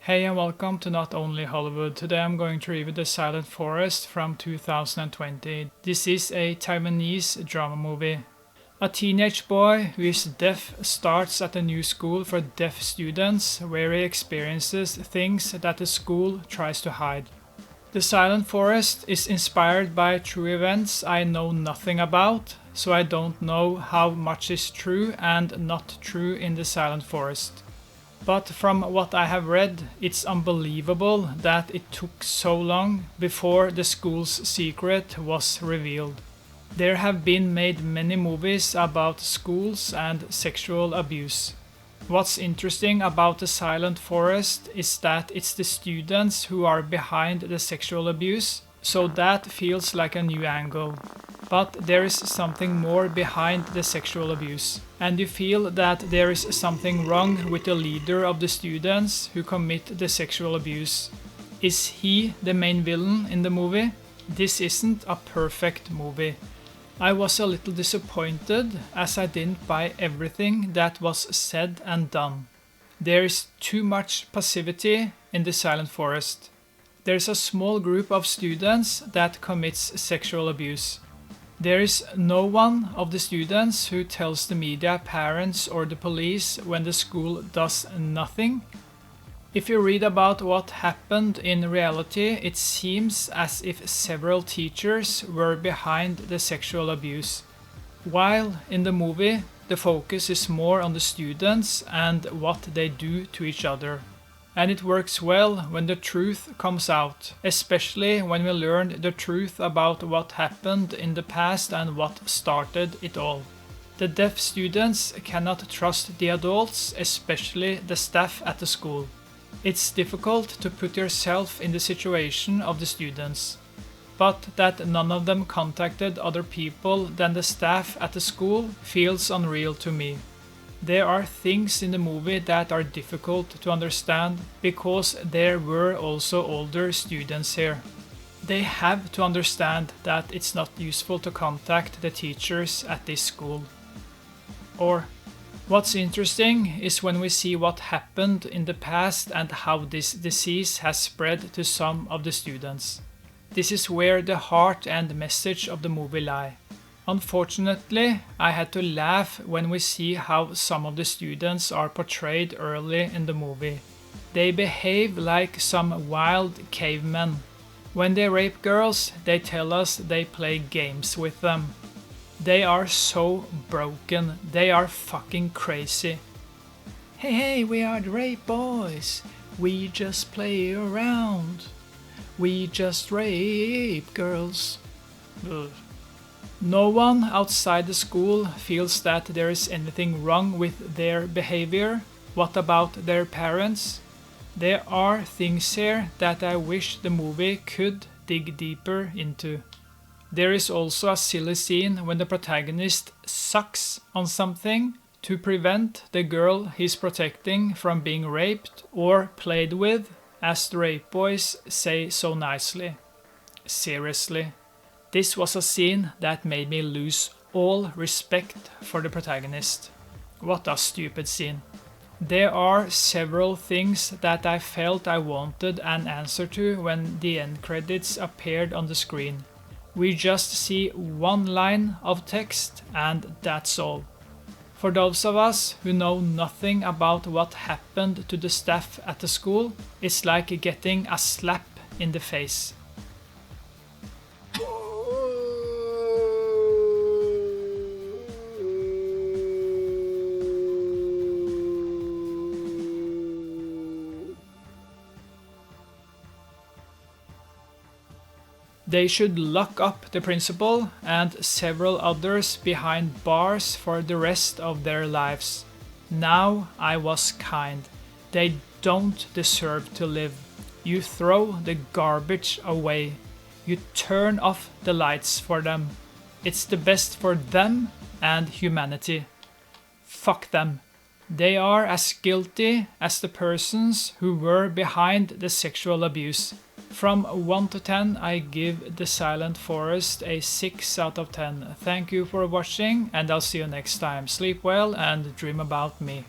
Hey and welcome to Not Only Hollywood. Today I'm going to review The Silent Forest from 2020. This is a Taiwanese drama movie. A teenage boy who is deaf starts at a new school for deaf students where he experiences things that the school tries to hide. The Silent Forest is inspired by true events I know nothing about, so I don't know how much is true and not true in The Silent Forest. But from what I have read, it's unbelievable that it took so long before the school's secret was revealed. There have been made many movies about schools and sexual abuse. What's interesting about The Silent Forest is that it's the students who are behind the sexual abuse, so that feels like a new angle. But there is something more behind the sexual abuse, and you feel that there is something wrong with the leader of the students who commit the sexual abuse. Is he the main villain in the movie? This isn't a perfect movie. I was a little disappointed as I didn't buy everything that was said and done. There is too much passivity in The Silent Forest. There's a small group of students that commits sexual abuse. There is no one of the students who tells the media, parents or the police when the school does nothing. If you read about what happened in reality, it seems as if several teachers were behind the sexual abuse. While in the movie, the focus is more on the students and what they do to each other. And it works well when the truth comes out, especially when we learn the truth about what happened in the past and what started it all. The deaf students cannot trust the adults, especially the staff at the school. It's difficult to put yourself in the situation of the students, but that none of them contacted other people than the staff at the school feels unreal to me. There are things in the movie that are difficult to understand because there were also older students here. They have to understand that it's not useful to contact the teachers at this school. Or, what's interesting is when we see what happened in the past and how this disease has spread to some of the students. This is where the heart and message of the movie lie. Unfortunately, I had to laugh when we see how some of the students are portrayed early in the movie. They behave like some wild cavemen. When they rape girls, they tell us they play games with them. They are so broken. They are fucking crazy. Hey, we are the rape boys. We just play around. We just rape girls. Ugh. No one outside the school feels that there is anything wrong with their behavior. What about their parents? There are things here that I wish the movie could dig deeper into. There is also a silly scene when the protagonist sucks on something to prevent the girl he's protecting from being raped or played with, as the rape boys say so nicely. Seriously. This was a scene that made me lose all respect for the protagonist. What a stupid scene. There are several things that I felt I wanted an answer to when the end credits appeared on the screen. We just see one line of text and that's all. For those of us who know nothing about what happened to the staff at the school, it's like getting a slap in the face. They should lock up the principal and several others behind bars for the rest of their lives. Now I was kind. They don't deserve to live. You throw the garbage away. You turn off the lights for them. It's the best for them and humanity. Fuck them. They are as guilty as the persons who were behind the sexual abuse. From 1 to 10, I give The Silent Forest a 6 out of 10. Thank you for watching, and I'll see you next time. Sleep well and dream about me.